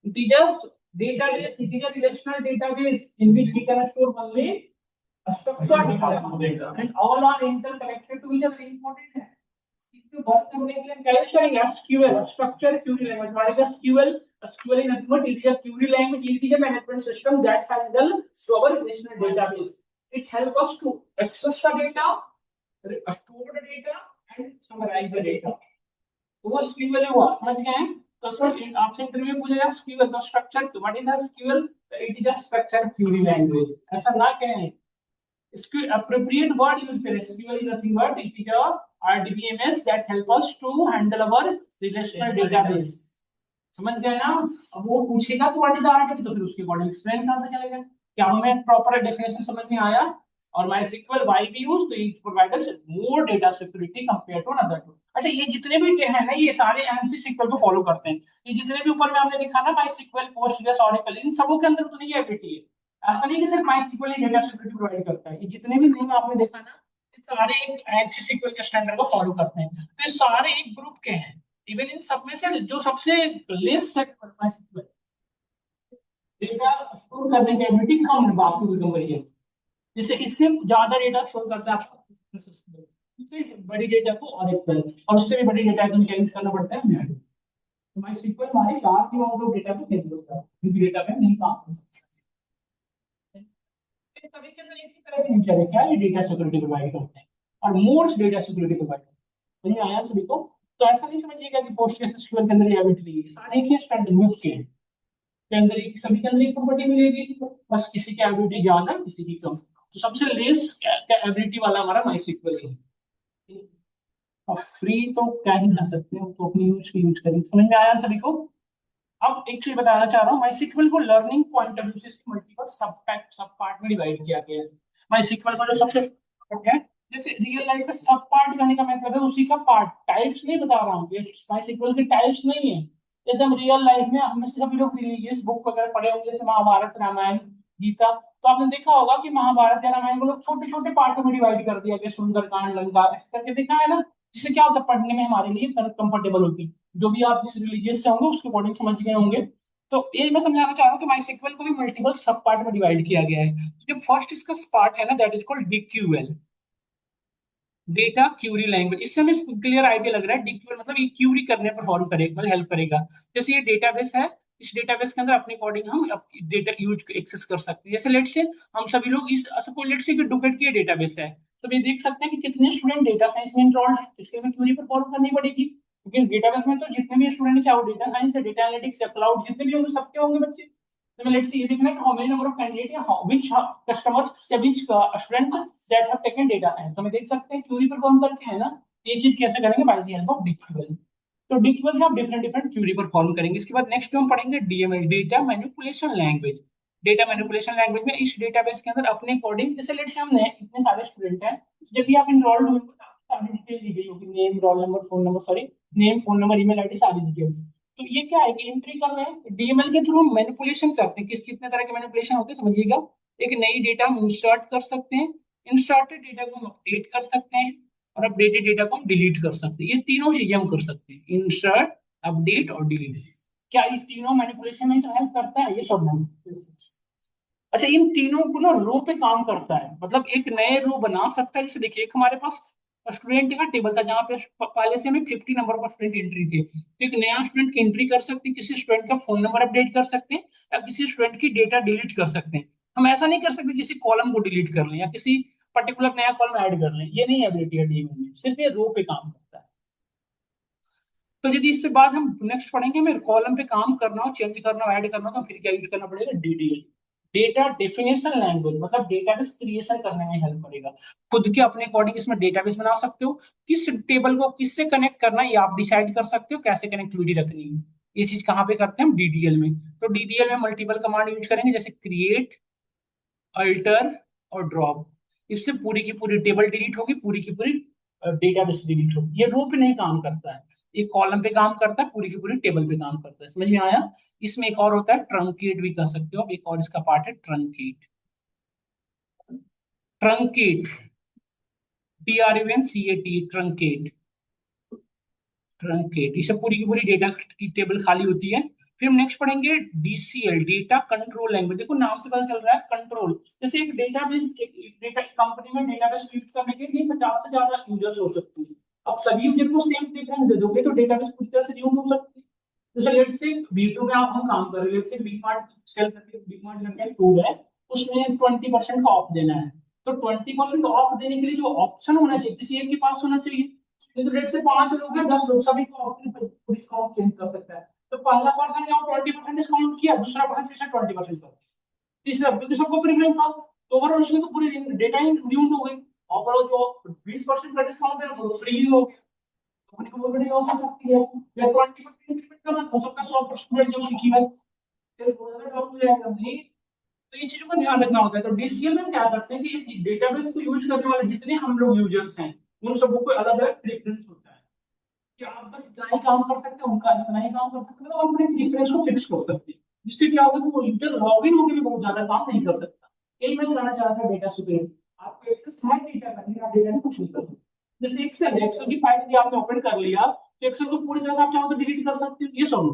It is just database, it is a relational database in which we can store only a structured data, and all are interconnected to each other, important है। इसको वर्क करने के लिए हम क्या यूज करेंगे? SQL, structure query language. What is SQL? SQL is nothing but it is a query language, it is a management system that handle to our relational database. It helps us to access the data, store the data, and summarize the data. तो वो स्क्यूएल हुआ, समझ गए हैं? तो सर आपसे इंटरव्यू में पूछेगा स्क्यूएल का structure, what is the SQL? It is a structure query language, ऐसा ना कहें। इसके appropriate word use करें, SQL is nothing but it is a RDBMS that help us to handle our relational database। समझ गए ना? अब वो पूछेगा तो व्हाट इज द RDB, तो फिर उसके अकॉर्डिंग एक्सप्लेन करना चलेगा। क्या हमें प्रॉपर डेफिनेशन समझ में आया? और MySQL why we use, तो it provides us more data security compared to another tool। अच्छा, ये जितने भी है ना, ये सारे एमसी सीक्वल को फॉलो करते हैं। ये जितने भी ऊपर में हमने लिखा ना, MySQL, पोस्टग्रेस, ऑरेकल, इन सबों के अंदर तो नहीं एबिलिटी है। ऐसा नहीं कि सिर्फ MySQL ही डेटा सिक्योरिटी प्रोवाइड करता है, ये जितने भी नेम आपने देखा ना, ये सारे एक एमसी सीक्वल के स्टैंडर्ड को फॉलो करते हैं, तो ये सारे एक ग्रुप के हैं। इवन इन सब में से जो सबसे लेस्ट है MySQL, डेटा स्टोर करने की एबिलिटी कम है बाकी की कंपनी, जैसे इससे ज्यादा डेटा स्टोर करता है आपको, इससे बड़ी डेटा को ऑरेकल, और उससे भी बड़ी डेटा को चेंज करना पड़ता है हमें। तो माई सीक्वल हमारी लार्ज अमाउंट ऑफ डेटा को चेंज होता है, क्योंकि डेटा में नहीं काम कर सकता। इस तरीके से इसी तरह के फीचर है क्या, ये डेटा सिक्योरिटी प्रोवाइड करते हैं, और मोर डेटा सिक्योरिटी प्रोवाइड करते हैं। समझ में आया सभी को? तो ऐसा नहीं समझिएगा कि पोस्टग्रेसक्यूएल के अंदर ये एबिलिटी नहीं है, सारे एक ही स्टैंडर्ड ग्रुप के अंदर एक, सभी के अंदर एक प्रॉपर्टी मिलेगी, बस किसी की एबिलिटी ज्यादा किसी की कम। तो सबसे लेस एबिलिटी वाला हमारा माई सीक्वल है। और फ्री तो क्या ही कर सकते हैं, तो अपनी यूज करें। समझ में आया सभी को? अब एक चीज बताना चाह रहा हूँ, MySQL को लर्निंग पॉइंट ऑफ व्यू से मल्टीपल सब पार्ट में डिवाइड किया गया है। MySQL का जो सबसे part है, जैसे रियल लाइफ का सब पार्ट कहने का मतलब है उसी का पार्ट, टाइप्स नहीं बता रहा हूँ, ये MySQL के टाइप्स नहीं है। जैसे हम रियल लाइफ में, हम में से सभी लोग रिलीजियस बुक वगैरह पढ़े होंगे, जैसे महाभारत, रामायण, गीता, तो आपने देखा होगा कि महाभारत या रामायण को लोग छोटे छोटे पार्टों में डिवाइड कर दिया गया, सुंदरकांड, लंका, ऐसे करके देखा है ना, जिससे क्या होता है पढ़ने में हमारे लिए कंफर्टेबल होती है। जो भी आप जिस रिलीजियस से होंगे उसके अकॉर्डिंग समझ गए होंगे। तो ये मैं समझाना चाह रहा हूँ कि MySQL को भी मल्टीपल सब पार्ट में डिवाइड किया गया है। तो जो फर्स्ट इसका पार्ट है ना, that is called DQL, data Curie language. इससे हमें क्लियर आइडिया लग रहा है, DQL मतलब ये क्यूरी करने परफॉर्म करेगा, मतलब हेल्प करेगा। जैसे ये डेटाबेस है, इस डेटाबेस के अंदर अपने अकॉर्डिंग हम डेटा यूज एक्सेस कर सकते हैं। जैसे लेट से हम सभी लोग इस, सपोज लेट से कि डुकेट की डेटाबेस है, तो ये देख सकते हैं कि कितने स्टूडेंट डेटा साइंस में इनरोल्ड है, इसके लिए क्यूरी परफॉर्म करनी पड़ेगी, क्योंकि डेटाबेस में तो जितने भी स्टूडेंट, चाहे वो डेटा साइंस है, डेटा एनालिटिक्स या क्लाउड, जितने भी होंगे सबके होंगे बच्चे। So let's see, you can how many number of candidate या which customers या which student that have taken data science. तो मैं देख सकते हैं क्यूरी परफॉर्म करके है ना, ये चीज कैसे करेंगे बाय द हेल्प ऑफ डीक्यूएल। तो डीक्यूएल से आप डिफरेंट डिफरेंट क्यूरी परफॉर्म करेंगे। इसके बाद नेक्स्ट हम पढ़ेंगे DML, data manipulation language. Data manipulation language में इस डेटाबेस के अंदर अपने अकॉर्डिंग, जैसे लेट्स से हमने इतने सारे स्टूडेंट हैं, जब भी आप इनरोल्ड हुए तो सारी डिटेल दी गई होगी, name roll number phone number, sorry name phone number email ID सारी डिटेल्स। तो ये क्या है कि एंट्री कर रहे हैं डीएमएल के थ्रू, मैनिपुलेशन करते हैं। कितने तरह के मैनिपुलेशन होते हैं समझिएगा। एक नई डेटा हम इंसर्ट कर सकते हैं, इंसर्टेड डेटा को हम अपडेट कर सकते हैं, और अपडेटेड डेटा को हम डिलीट कर सकते हैं। ये तीनों चीजें हम कर सकते हैं, इंसर्ट, अपडेट और डिलीट। क्या ये तीनों मैनिपुलेशन में तो हेल्प करता है? ये सब नहीं। अच्छा, इन तीनों को ना रो पे काम करता है, मतलब एक नए रो बना सकता है। जैसे देखिए, एक हमारे पास स्टूडेंट का टेबल था जहां पे पहले से हमें 50 नंबर का स्टूडेंट एंट्री थे, तो एक नया स्टूडेंट की एंट्री कर सकते हैं, किसी स्टूडेंट का फोन नंबर अपडेट कर सकते हैं, या किसी स्टूडेंट की डेटा डिलीट कर सकते हैं। हम ऐसा नहीं कर सकते किसी कॉलम को डिलीट कर लें या किसी पर्टिकुलर नया कॉलम ऐड कर लें, ये नहीं एबिलिटी है डीएमएल में, सिर्फ ये रो पे काम करता है। तो यदि इससे बाद हम नेक्स्ट पढ़ेंगे, हमें कॉलम पे काम करना हो, चेंज करना हो, ऐड करना हो, तो फिर क्या यूज करना पड़ेगा? डीडीएल, डेटा डेफिनेशन लैंग्वेज, मतलब डेटाबेस क्रिएशन करने में हेल्प करेगा। खुद के अपने अकॉर्डिंग इसमें डेटाबेस बना सकते हो, किस टेबल को किससे कनेक्ट करना है ये आप डिसाइड कर सकते हो, कैसे कनेक्टिविटी रखनी है। ये चीज कहाँ पे करते हैं हम? डीडीएल में। तो डीडीएल में मल्टीपल कमांड यूज करेंगे, जैसे क्रिएट, अल्टर और ड्रॉप। इससे पूरी की पूरी टेबल डिलीट होगी, पूरी की पूरी डेटाबेस डिलीट होगी। ये रो पे नहीं काम करता है, एक कॉलम पे काम करता है, पूरी की पूरी टेबल पे काम करता है। समझ में आया? इसमें एक और होता है ट्रंकेट, भी कह सकते हो, एक और इसका पार्ट है truncate. Truncate, TRUNCAT, truncate. Truncate, इससे पूरी की पूरी डेटा की टेबल खाली होती है। फिर हम नेक्स्ट पढ़ेंगे डीसीएल, डेटा कंट्रोल लैंग्वेज। देखो नाम से पता चल रहा है कंट्रोल। जैसे एक डेटाबेस, एक डेटा कंपनी में डेटाबेस यूज करने के लिए 50 से ज्यादा यूजर्स हो सकते हैं। अब सभी यूजर को सेम प्रेफरेंस दे दोगे तो डेटाबेस पूरी तरह से यूज हो सकती है। जैसे लेट्स से B2 में आप हम काम कर रहे हैं, लेट्स से बीमार्ट सेल करके, बीमार्ट करके टूल है, उसमें 20% का ऑफ देना है। तो 20% ऑफ देने के लिए जो ऑप्शन होना चाहिए किसी एक के पास होना चाहिए। तो रेट से 5 लोग हैं, 10 लोग, सभी को डिस्काउंट चेंज कर सकता है। तो पहला पर्सन ने 20% डिस्काउंट किया, दूसरा पर्सन फिर से 20% कर, तीसरा, क्योंकि सबको प्रीफरेंस था, तो ओवरऑल उसमें तो पूरी डेटा ही ड्यून्ड हो गई। ओवरऑल जो 20% का डिस्काउंट है वो फ्री हो गया। कंपनी को ऑलरेडी ऑफर करती है, या 20% इंक्रीमेंट करना हो सकता है, 100% जो उसकी कीमत फिर 2000 हो जाएगा नहीं। तो ये चीजों का ध्यान रखना होता है। तो डीसीएल में क्या करते हैं कि डेटाबेस को यूज करने वाले जितने हम लोग यूजर्स हैं, उन सबको कोई अलग अलग प्रेफरेंस होता है कि आप बस इतना ही काम कर सकते हैं, उनका इतना ही काम कर सकते हैं, तो अपने प्रेफरेंस को फिक्स कर सकते हैं। जिससे क्या होगा कि वो यूजर लॉग इन होकर भी बहुत ज्यादा काम नहीं कर सकता। यही मैं बताना चाह रहा था डेटा सुपीरियर। आपको एक्सेस है डेटा का, लेकिन आप डेटा में कुछ नहीं कर सकते। जैसे एक्सेल, एक्सेल की फाइल भी आपने ओपन कर लिया, तो एक्सेल को पूरी तरह से आप चाहो तो डिलीट कर सकते हो, ये सब।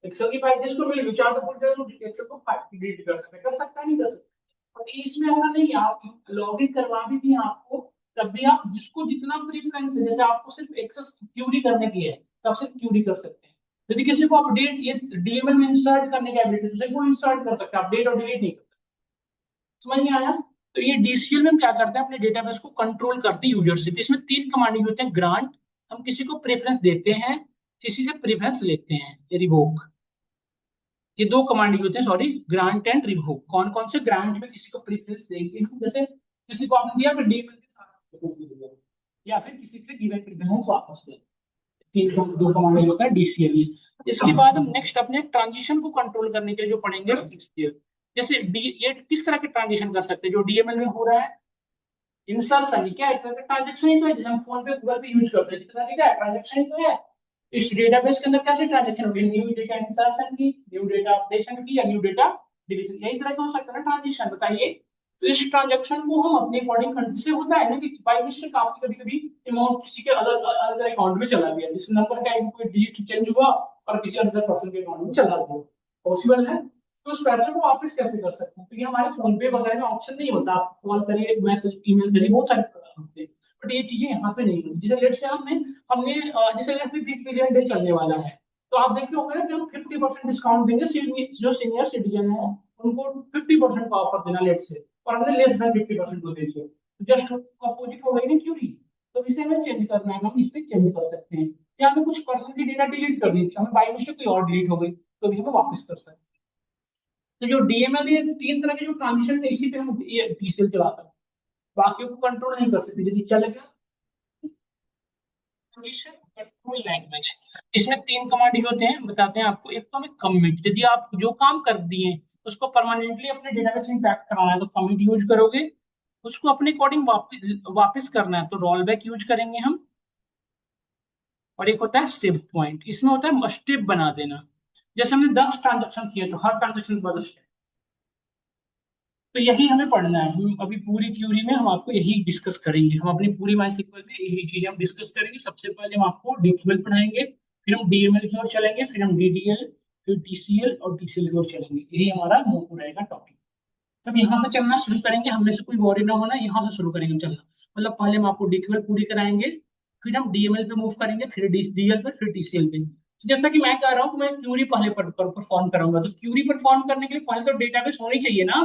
एक्सेल की फाइल जिसको मिल गई, चाहे तो पूरी तरह से एक्सेल को फाइल डिलीट कर सकता है, नहीं कर सकता। और इसमें ऐसा नहीं है, आप लॉग इन करवा भी दिए आपको, तब भी आप जिसको जितना प्रेफरेंस है, जैसे आपको सिर्फ एक्सेस क्यूरी करने की है, तब सिर्फ क्यूरी कर सकते हैं। यदि किसी को अपडेट, ये डीएमएल में इंसर्ट करने की एबिलिटी, दूसरे को इंसर्ट कर सकते हैं, अपडेट और डिलीट नहीं कर सकते। समझ में आया? तो ये डीसीएल में हम क्या करते हैं, अपने डेटाबेस को कंट्रोल करते हैं यूजर से। तो इसमें 3 कमांड यूज होते हैं, ग्रांट, हम किसी को प्रेफरेंस देते हैं, किसी से प्रेफरेंस लेते हैं, रिवोक। ये 2 कमांड यूज होते हैं, सॉरी, ग्रांट एंड रिवोक। कौन कौन से? ग्रांट में किसी को प्रेफरेंस देंगे हम, जैसे किसी को आपने दिया तो डीएमएल के साथ, या फिर किसी से गिवन प्रेफरेंस वापस दे। 2 कमांड यूज होता है डीसीएल में। इसके बाद हम नेक्स्ट अपने ट्रांजिशन को कंट्रोल करने के लिए जो पढ़ेंगे, जैसे ये किस तरह के ट्रांजिशन कर सकते हैं जो डीएमएल में हो रहा है। इंसर्शन क्या है? ट्रांजेक्शन ही तो है, जैसे हम फोन पे गूगल पे यूज करते हैं, कितना क्या है? ट्रांजेक्शन ही तो है। इस डेटाबेस के अंदर कैसे ट्रांजेक्शन होगी? न्यू डेटा इंसर्शन की, न्यू डेटा अपडेशन की, या न्यू डेटा डिलीशन, यही तरह का हो सकता है ना ट्रांजिशन, बताइए। तो इस ट्रांजेक्शन को हम अपने अकॉर्डिंग कंट्री से, होता है ना कि बाय मिस्टेक आपकी कभी कभी अमाउंट किसी के अलग अलग अकाउंट में चला गया, जिस नंबर का कोई डिजिट चेंज हुआ और किसी अदर पर्सन के अकाउंट में चला गया, पॉसिबल है। तो उस पैसे को वापस कैसे कर सकते हैं? तो ये हमारे फोन पे वगैरह में ऑप्शन नहीं होता, आप कॉल करिए, मैसेज, ईमेल करिए, बहुत सारे होते हैं, बट ये चीजें यहाँ पे नहीं होती। जैसे लेट से हमने हमने जैसे अभी बिग बिलियन डे चलने वाला है, तो आप देखे होंगे ना कि हम 50% डिस्काउंट देंगे, जो सीनियर सिटीजन है उनको 50% का ऑफर देना लेट से, और हमने लेस देन 50% को दे दिया, जस्ट अपोजिट हो गई ना क्यूरी। तो इसे हमें चेंज करना है, हम इसे चेंज कर सकते हैं। या हमें कुछ पर्सन की डेटा डिलीट कर दी थी, हमें बाई मिस्टेक कोई और डिलीट हो गई, तो भी हमें वापस कर सकते हैं। तो जो डीएमएल ये तीन तरह के जो ट्रांजिशन है इसी पे हम ये टीसीएल चलाते हैं, बाकी को कंट्रोल नहीं कर सकते। यदि चल गया कंट्रोल लैंग्वेज, इसमें तीन कमांड होते हैं, बताते हैं आपको। एक तो हमें कमिट, यदि आप जो काम कर दिए उसको परमानेंटली अपने डेटाबेस में इंपैक्ट कराना है तो कमिट यूज करोगे। उसको अपने अकॉर्डिंग वापस वापस करना है तो रोल बैक यूज करेंगे हम। और एक होता है सेव पॉइंट, इसमें होता है स्टेप बना देना। जैसे हमने 10 ट्रांजेक्शन किए तो हर ट्रांजेक्शन के बाद स्टेप। तो यही हमें पढ़ना है। हम अभी पूरी क्यूरी में हम आपको यही डिस्कस करेंगे, हम अपनी पूरी माइस्क्ल में यही चीजें हम डिस्कस करेंगे। सबसे पहले हम आपको डीक्यूएल पढ़ाएंगे, फिर हम डीएमएल की ओर चलेंगे, फिर हम डीडीएल, फिर टीसीएल और टीसीएल की ओर चलेंगे। यही हमारा मोटो रहेगा टॉपिक। तब यहाँ से चलना शुरू करेंगे, हमें से कोई वॉरी ना होना, यहाँ से शुरू करेंगे हम चलना। मतलब पहले हम आपको डीक्यूएल पूरी कराएंगे, फिर हम डीएमएल पे मूव करेंगे, फिर डीएल पे, फिर टीसीएल पे। तो जैसा कि मैं कह रहा हूँ कि मैं क्यूरी पहले परफॉर्म कराऊंगा, तो क्यूरी परफॉर्म करने के लिए पहले तो डेटाबेस होनी चाहिए ना।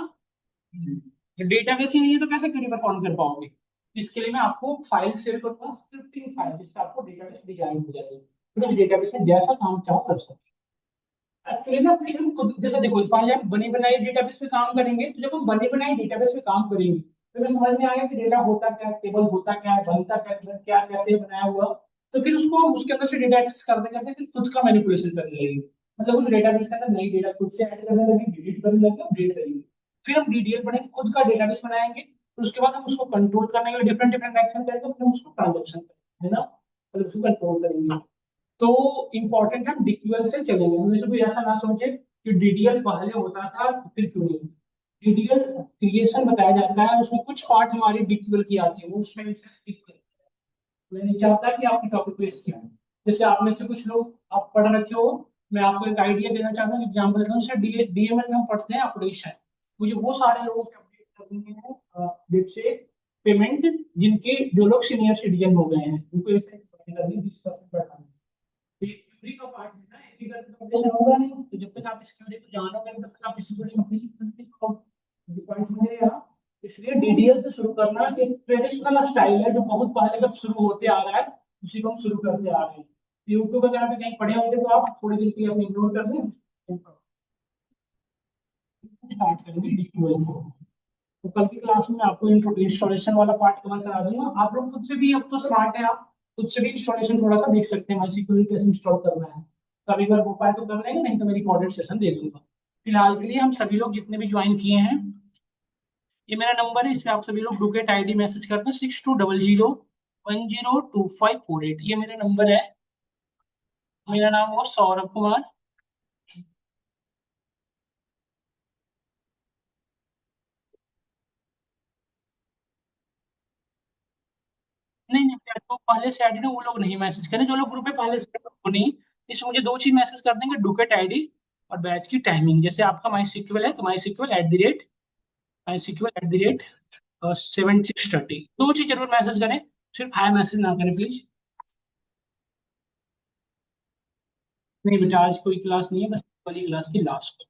तो डेटाबेस ही नहीं है तो कैसे क्वेरी परफॉर्म कर पाओगे। तो इसके लिए मैं आपको फाइल शेयर करूंगा, स्क्रिप्टिंग फाइल, जिससे आपको डेटाबेस डिजाइन हो जाएगी, फिर उस डेटाबेस में जैसा काम चाहो कर सकते हैं। एक्चुअली ना फिर हम खुद जैसे देखो, पहले हम बनी बनाई डेटाबेस पे काम करेंगे, तो जब हम बनी बनाई डेटाबेस पे काम करेंगे तो हमें समझ में आएगा कि डेटा होता क्या है, टेबल होता क्या है, बनता क्या क्या कैसे बनाया हुआ। तो फिर उसको हम उसके अंदर से डेटा एक्सेस करते करते फिर खुद का मैनिपुलेशन करने लगेंगे। मतलब उस डेटाबेस के अंदर नई डेटा खुद से ऐड करने लगे, डिलीट करने लगे, अपडेट करेंगे। फिर हम डीडीएल पढ़ेंगे, खुद का डेटाबेस बनाएंगे, फिर उसके बाद हम उसको कंट्रोल करने के लिए डिफरेंट डिफरेंट एक्शन करेंगे, फिर हम उसको ट्रांजेक्शन करेंगे, है ना, फिर उसको कंट्रोल करेंगे। तो इंपॉर्टेंट है, डीक्यूएल से चलेंगे। हमेशा कोई ऐसा ना सोचे कि डीडीएल पहले होता था तो फिर क्यों नहीं। डीडीएल क्रिएशन बताया जाता है, उसमें कुछ पार्ट हमारी डीक्यूएल की आती है, वो उसमें स्किप करें। मैं नहीं चाहता कि आपके टॉपिक को इसके आए। जैसे आप में से कुछ लोग आप पढ़ रखे हो, मैं आपको एक आइडिया देना चाहता हूँ, एग्जाम्पल देता हूँ। जैसे डीएमएल में हम पढ़ते हैं अपडेशन, मुझे वो सारे लोगों के अपडेट करने हैं, जैसे पेमेंट, जिनके जो लोग सीनियर सिटीजन हो गए हैं उनको इस तरह की करनी, 20% बढ़ानी। तो ये थ्योरी का पार्ट है ना, एक ही करके अपडेशन होगा नहीं। तो जब तक आप इस थ्योरी को जानोगे तब तक आप इसी को समझ नहीं पाओगे। इसलिए डीडीएल से शुरू करना एक ट्रेडिशनल स्टाइल है, जो बहुत पहले से शुरू होते आ रहा है, उसी को हम शुरू करते आ रहे हैं। यूट्यूब वगैरह पे कहीं पढ़े होंगे तो आप थोड़ी देर के लिए अपने इग्नोर कर दें, स्टार्ट करेंगे डीक्यूएल से। तो कल की क्लास में आपको इंस्टॉलेशन वाला पार्ट कवर करा दूंगा। आप लोग खुद से भी, अब तो स्मार्ट है, आप खुद से भी इंस्टॉलेशन थोड़ा सा देख सकते हैं, माइस्क्ल कैसे इंस्टॉल करना है। कभी अगर हो पाए तो कर लेंगे, नहीं तो मैं रिकॉर्डेड सेशन दे दूंगा। फिलहाल के लिए हम सभी लोग जितने भी ज्वाइन किए हैं, ये मेरा नंबर है, इस पे आप सभी लोग डुकेट आईडी मैसेज करते हैं, 6200102548, ये मेरा नंबर है। मेरा नाम वो सौरभ कुमार। नहीं नहीं, जो पहले से आईडी ना वो लोग नहीं मैसेज करें, जो लोग ग्रुप में पहले से वो नहीं। इस मुझे दो चीज मैसेज कर देंगे, डुकेट आईडी और बैच की टाइमिंग। जैसे आपका माई सिक्वल है तो माई सिक्वल@माई सिक्वल@, 7630, दो चीज जरूर मैसेज करें, सिर्फ हाई मैसेज ना करें प्लीज। नहीं बेटा, आज कोई क्लास नहीं है, बस वाली क्लास की लास्ट।